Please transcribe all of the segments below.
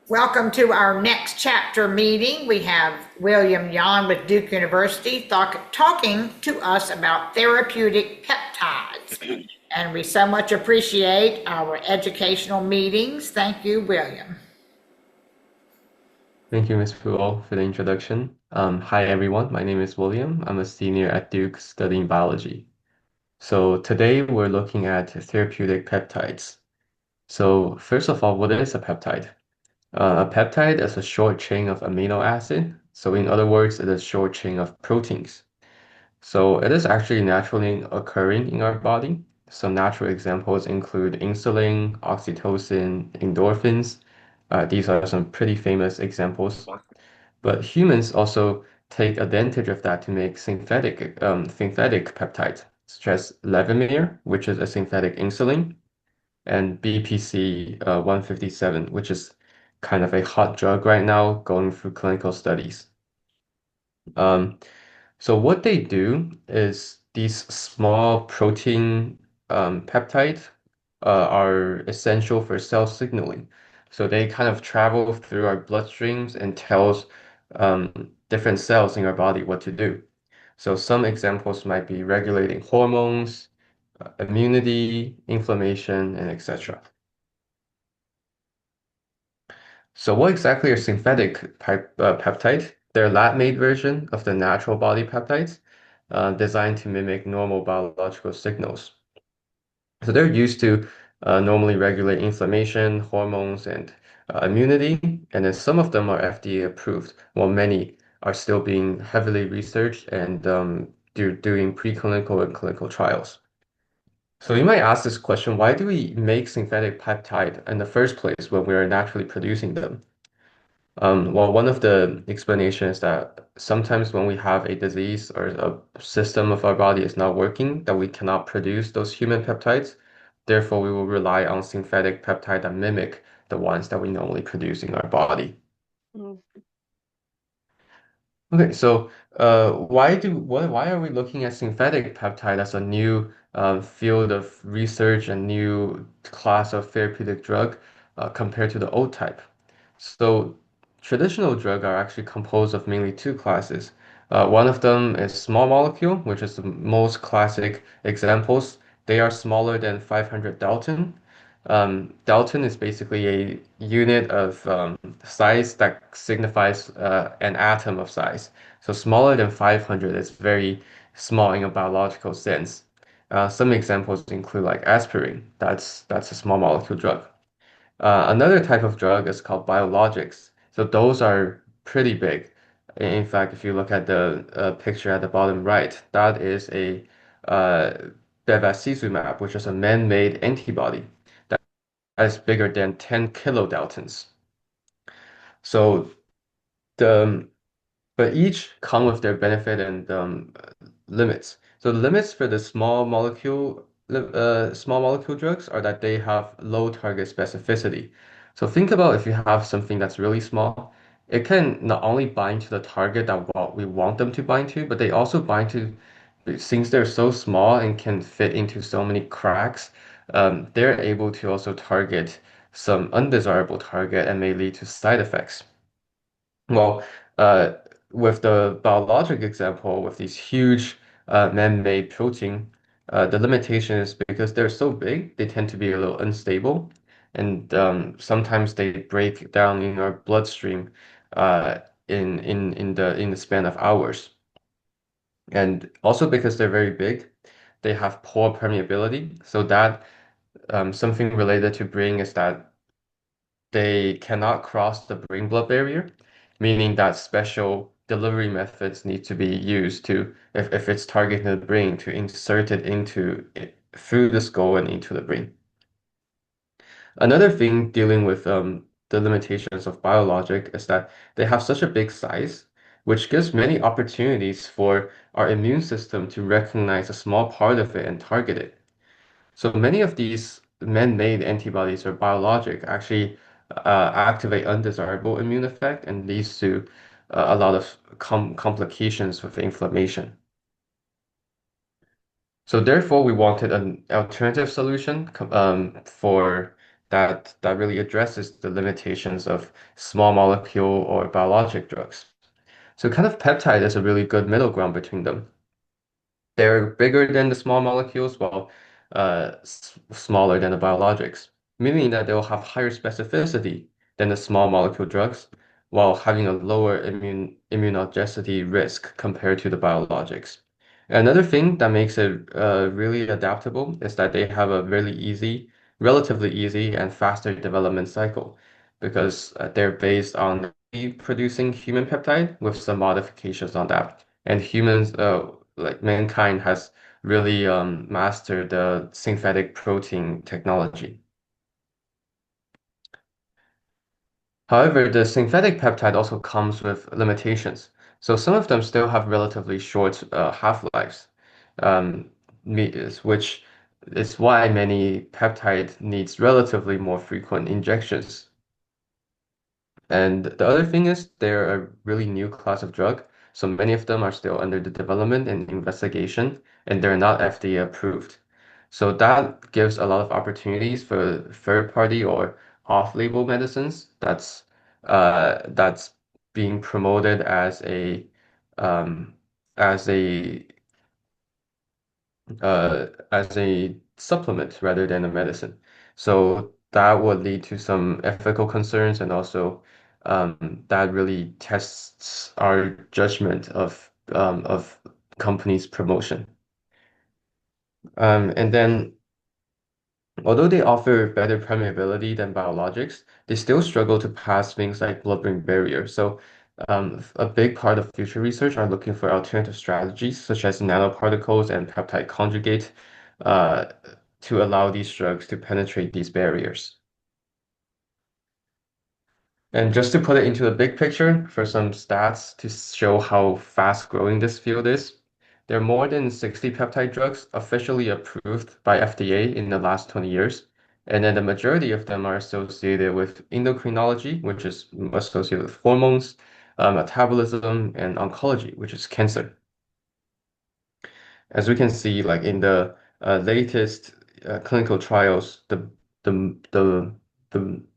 Welcome to our next chapter meeting. We have William Yon with Duke University talking to us about therapeutic peptides. And we so much appreciate our educational meetings. Thank you, William. Thank you, Ms. Puol, for the introduction. Hi, everyone. My name is William. I'm a senior at Duke studying biology. So today we're looking at therapeutic peptides. So first of all, what is a peptide? A peptide is a short chain of amino acid. So in other words, it is a short chain of proteins. So it is actually naturally occurring in our body. Some natural examples include insulin, oxytocin, endorphins. These are some pretty famous examples. But humans also take advantage of that to make synthetic peptides, such as levemir, which is a synthetic insulin, and BPC 157, which is kind of a hot drug right now going through clinical studies. Um, so what they do is these small protein peptides are essential for cell signaling. So they kind of travel through our bloodstreams and tells different cells in our body what to do. So some examples might be regulating hormones, immunity, inflammation, and etc. So what exactly are peptides? They're lab-made version of the natural body peptides, designed to mimic normal biological signals. So they're used to normally regulate inflammation, hormones, and immunity. And then some of them are FDA approved, while many are still being heavily researched and doing preclinical and clinical trials. So you might ask this question, why do we make synthetic peptide in the first place when we are naturally producing them? Well, one of the explanations that sometimes when we have a disease or a system of our body is not working, that we cannot produce those human peptides. Therefore, we will rely on synthetic peptide that mimic the ones that we normally produce in our body. Mm. Okay, so why are we looking at synthetic peptide as a new field of research and new class of therapeutic drug compared to the old type? So traditional drugs are actually composed of mainly two classes. One of them is small molecule, which is the most classic examples. They are smaller than 500 Dalton. Dalton is basically a unit of size that signifies an atom of size. So smaller than 500 is very small in a biological sense. Some examples include like aspirin. That's a small molecule drug. Another type of drug is called biologics. So those are pretty big. In fact, if you look at the picture at the bottom right, that is a uh, bevacizumab, which is a man-made antibody that is bigger than 10 kilodaltons. So the but each come with their benefit and limits. So the limits for the small molecule drugs are that they have low target specificity. So think about if you have something that's really small, it can not only bind to the target that what we want them to bind to, but they also bind to, since they're so small and can fit into so many cracks, they're able to also target some undesirable target and may lead to side effects. Well, uh, with the biologic example, with these huge man-made protein, the limitation is because they're so big, they tend to be a little unstable, and sometimes they break down in our bloodstream uh, in the span of hours. And also because they're very big, they have poor permeability. So that something related to brain is that they cannot cross the brain-blood barrier, meaning that special delivery methods need to be used to, if it's targeting the brain, to insert it through the skull and into the brain. Another thing dealing with the limitations of biologic is that they have such a big size, which gives many opportunities for our immune system to recognize a small part of it and target it. So many of these man-made antibodies or biologic actually activate undesirable immune effect and leads to a lot of complications with inflammation. So therefore, we wanted an alternative solution for that really addresses the limitations of small molecule or biologic drugs. So kind of peptide is a really good middle ground between them. They're bigger than the small molecules, while smaller than the biologics, meaning that they'll have higher specificity than the small molecule drugs, while having a lower immunogenicity risk compared to the biologics. Another thing that makes it really adaptable is that they have a really easy, relatively easy and faster development cycle because they're based on producing human peptide with some modifications on that. And humans, like mankind, has really mastered the synthetic protein technology. However, the synthetic peptide also comes with limitations. So some of them still have relatively short half-lives, um, which is why many peptide needs relatively more frequent injections. And the other thing is they're a really new class of drug. So many of them are still under the development and investigation, and they're not FDA approved. So that gives a lot of opportunities for third party or off-label medicines that's being promoted um, as a as a supplement rather than a medicine. So that would lead to some ethical concerns and also that really tests our judgment of companies' promotion. And then although they offer better permeability than biologics, they still struggle to pass things like blood-brain barrier. So, a big part of future research are looking for alternative strategies, such as nanoparticles and peptide conjugate, uh, to allow these drugs to penetrate these barriers. And just to put it into the big picture, for some stats to show how fast growing this field is, there are more than 60 peptide drugs officially approved by FDA in the last 20 years. And then the majority of them are associated with endocrinology, which is associated with hormones, metabolism, and oncology, which is cancer. As we can see, like in the latest clinical trials, the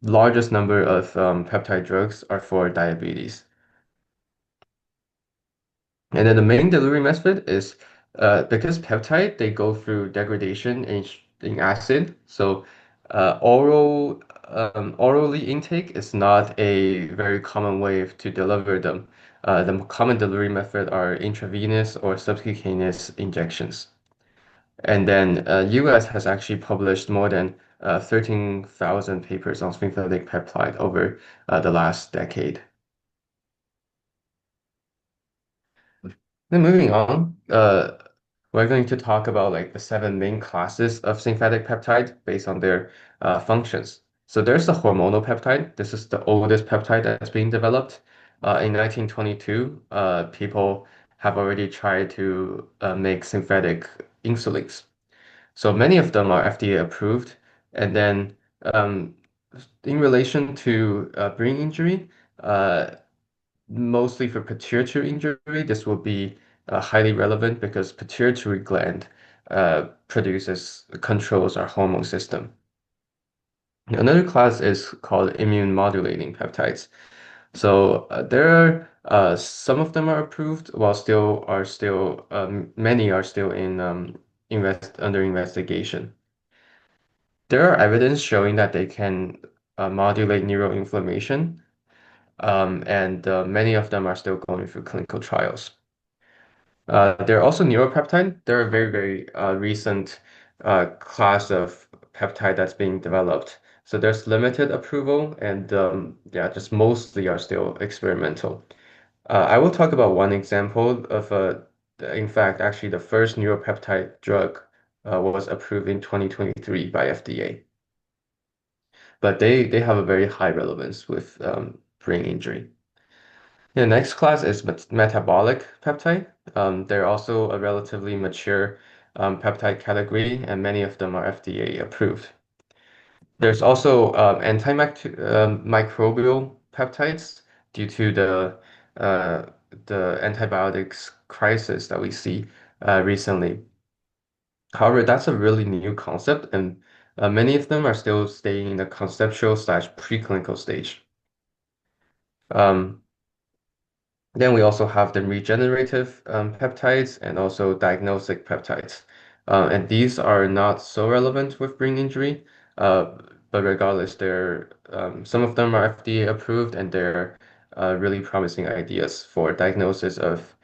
largest number of peptide drugs are for diabetes. And then the main delivery method is because peptide, they go through degradation in acid. So orally intake is not a very common way to deliver them. The common delivery method are intravenous or subcutaneous injections. And then US has actually published more than 13,000 papers on synthetic peptide over the last decade. Then moving on, we're going to talk about like the seven main classes of synthetic peptide based on their functions. So there's the hormonal peptide. This is the oldest peptide that's being developed. In 1922, people have already tried to make synthetic insulins. So many of them are FDA approved. And then um, in relation to brain injury, uh, mostly for pituitary injury, this will be highly relevant because pituitary gland controls our hormone system. Another class is called immune modulating peptides. So there are some of them are approved, while still many are still in invest under investigation. There are evidence showing that they can modulate neuroinflammation, and many of them are still going through clinical trials. There are also neuropeptide. They're a very recent class of peptide that's being developed. So there's limited approval, and yeah, just mostly are still experimental. I will talk about one example of in fact, actually the first neuropeptide drug was approved in 2023 by FDA. But they have a very high relevance with brain injury. The next class is metabolic peptide. They're also a relatively mature peptide category, and many of them are FDA approved. There's also antimicrobial peptides due to uh, the antibiotics crisis that we see recently. However, that's a really new concept, and Many of them are still staying in the conceptual slash preclinical stage. Um, then we also have the regenerative peptides and also diagnostic peptides. And these are not so relevant with brain injury, but regardless, some of them are FDA approved and they're really promising ideas for diagnosis of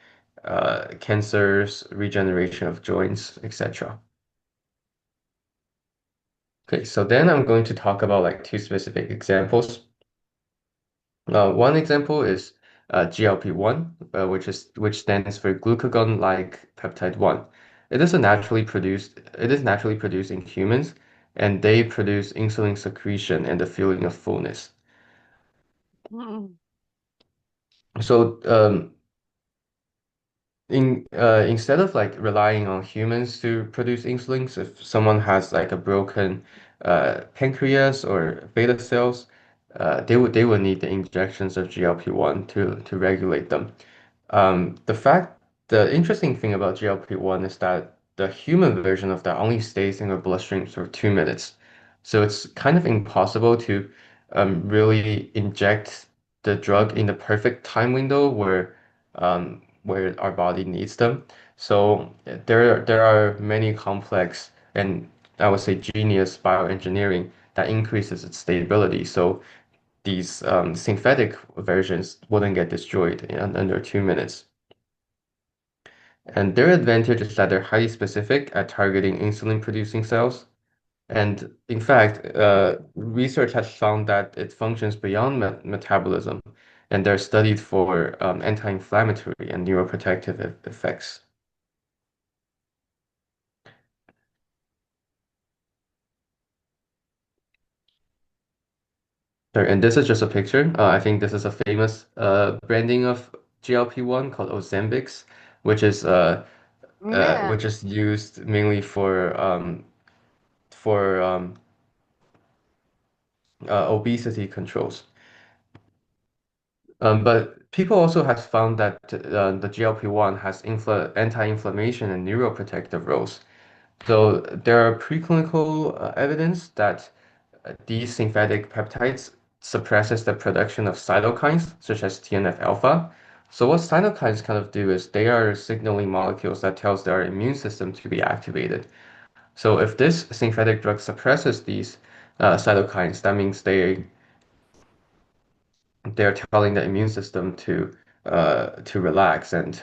cancers, regeneration of joints, etc. Okay, so then I'm going to talk about like two specific examples. One example is GLP-1, which stands for glucagon-like peptide 1. It is naturally produced in humans, and they produce insulin secretion and the feeling of fullness. So instead of like relying on humans to produce insulin, if someone has like a broken pancreas or beta cells, they would need the injections of GLP-1 to regulate them. The interesting thing about GLP-1 is that the human version of that only stays in your bloodstream for 2 minutes. So it's kind of impossible to really inject the drug in the perfect time window where our body needs them. So there are many complex and I would say genius bioengineering that increases its stability. So these synthetic versions wouldn't get destroyed in under 2 minutes. And their advantage is that they're highly specific at targeting insulin-producing cells. And in fact, research has found that it functions beyond metabolism, and they're studied for anti-inflammatory and neuroprotective effects. Sorry, and this is just a picture. I think this is a famous branding of GLP-1 called Ozempic, which is Yeah. which is used mainly for obesity controls. But people also have found that the GLP-1 has anti-inflammation and neuroprotective roles. So there are preclinical evidence that these synthetic peptides suppresses the production of cytokines such as TNF alpha. So what cytokines kind of do is they are signaling molecules that tells their immune system to be activated. So if this synthetic drug suppresses these cytokines, that means they're telling the immune system to relax, and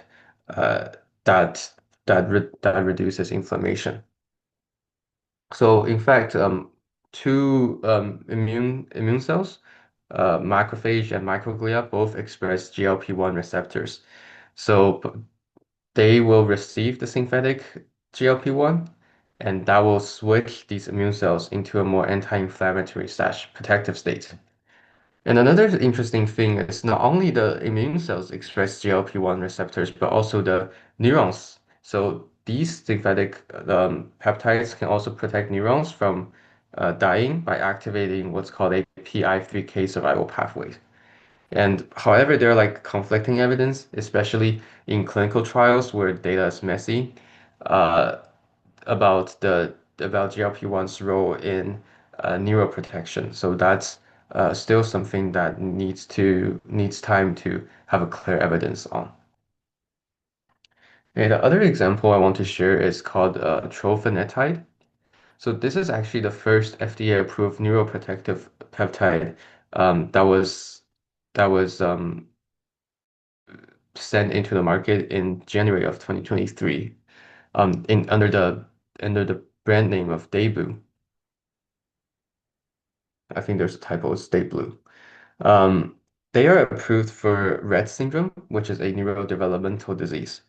uh, that that reduces inflammation. So in fact, two immune cells, macrophage and microglia, both express GLP-1 receptors. So they will receive the synthetic GLP-1, and that will switch these immune cells into a more anti-inflammatory slash protective state. And another interesting thing is not only the immune cells express GLP-1 receptors, but also the neurons. So these synthetic peptides can also protect neurons from dying by activating what's called a PI3K survival pathway. And however, there are like conflicting evidence, especially in clinical trials where data is messy. Uh, about GLP-1's role in neuroprotection. So that's still something that needs time to have a clear evidence on. Okay, the other example I want to share is called trofinetide. So this is actually the first FDA-approved neuroprotective peptide that was sent into the market in January of 2023 in under the brand name of Daybue. I think there's a typo, it's Stay Blue. Um, they are approved for Rett syndrome, which is a neurodevelopmental disease.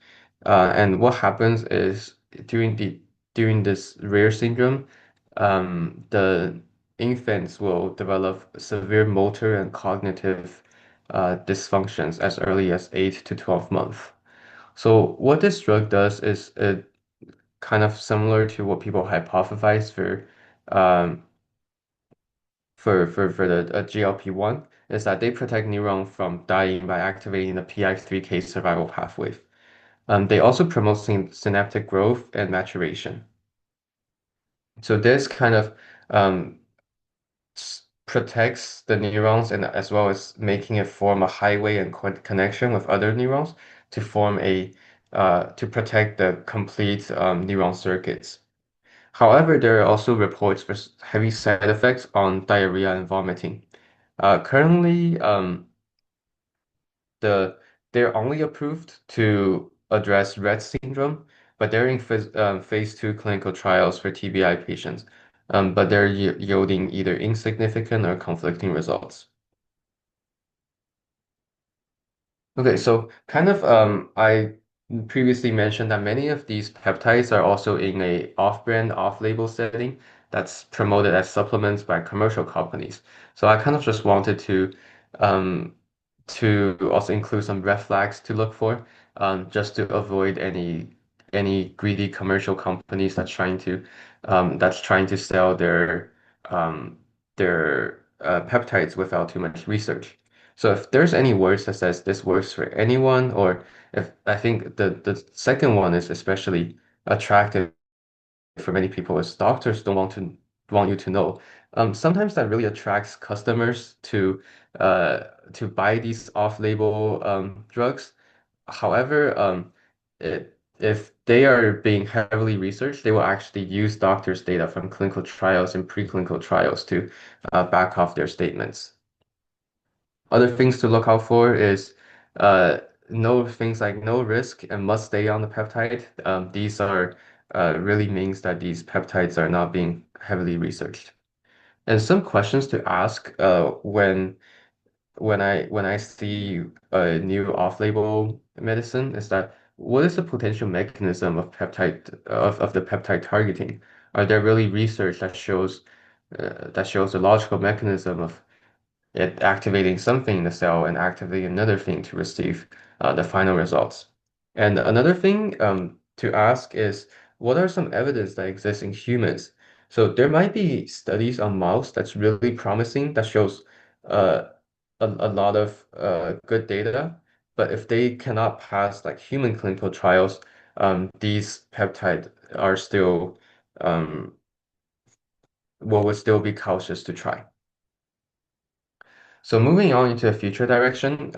And what happens is during this rare syndrome, the infants will develop severe motor and cognitive dysfunctions as early as 8 to 12 months. So what this drug does is kind of similar to what people hypothesize um, for the GLP-1 is that they protect neuron from dying by activating the PI3K survival pathway. They also promote synaptic growth and maturation. So this kind of um, protects the neurons and as well as making it form a highway and connection with other neurons to form a to protect the complete neuron circuits. However, there are also reports for heavy side effects on diarrhea and vomiting. Currently, the they're only approved to address Rett syndrome, but they're in phase 2 clinical trials for TBI patients. But they're yielding either insignificant or conflicting results. Okay, so kind of I previously mentioned that many of these peptides are also in a off-brand, off-label setting that's promoted as supplements by commercial companies. So I kind of just wanted um, to also include some red flags to look for, just to avoid any greedy commercial companies that's trying to sell um, their peptides without too much research. So if there's any words that says this works for anyone, or if I think the second one is especially attractive for many people, is doctors don't want you to know. Sometimes that really attracts customers to buy these off-label drugs. However, if they are being heavily researched, they will actually use doctors' data from clinical trials and preclinical trials to back off their statements. Other things to look out for is uh, no things like no risk and must stay on the peptide. These are really means that these peptides are not being heavily researched. And some questions to ask when I see a new off-label medicine is that what is the potential mechanism of the peptide targeting? Are there really research that shows a logical mechanism of it activating something in the cell and activating another thing to receive the final results. And another thing to ask is, what are some evidence that exists in humans? So there might be studies on mouse that's really promising that shows uh, a lot of good data, but if they cannot pass like human clinical trials, these peptides are still um, would still be cautious to try. So moving on into a future direction,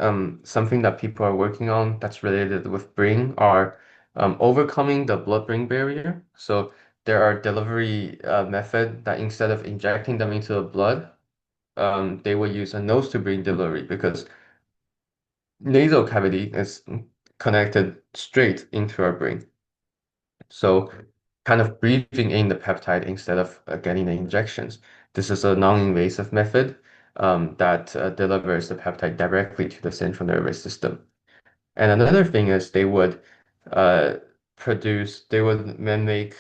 something that people are working on that's related with brain are overcoming the blood-brain barrier. So there are delivery method that instead of injecting them into the blood, they will use a nose-to-brain delivery because nasal cavity is connected straight into our brain. So kind of breathing in the peptide instead of getting the injections. This is a non-invasive method that delivers the peptide directly to the central nervous system. And another thing is uh, they would then make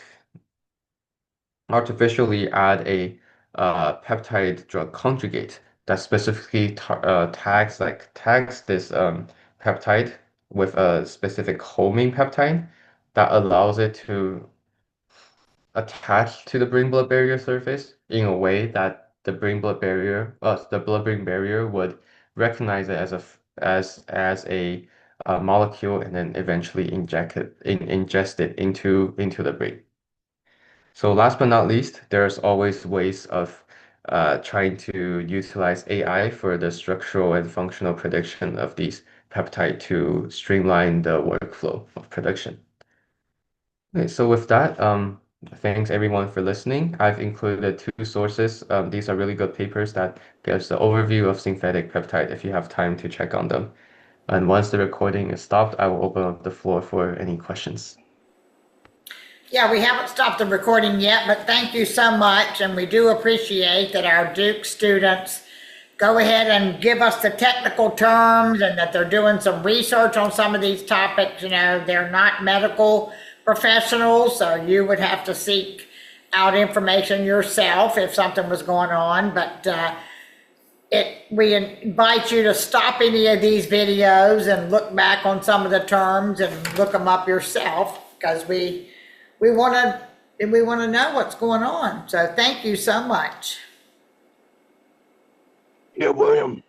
artificially add a peptide drug conjugate that specifically tags this peptide with a specific homing peptide that allows it to attach to the brain-blood barrier surface in a way that the blood-brain barrier would recognize it as a molecule and then eventually ingest it into the brain. So last but not least, there's always ways of trying to utilize AI for the structural and functional prediction of these peptide to streamline the workflow of production. Okay, so with that, thanks everyone for listening. I've included two sources. These are really good papers that gives the overview of synthetic peptide if you have time to check on them. And once the recording is stopped, I will open up the floor for any questions. Yeah, we haven't stopped the recording yet, but thank you so much. And we do appreciate that our Duke students go ahead and give us the technical terms and that they're doing some research on some of these topics. You know, they're not medical professionals, so you would have to seek out information yourself if something was going on. But we invite you to stop any of these videos and look back on some of the terms and look them up yourself because we want to know what's going on. So thank you so much. Yeah, William.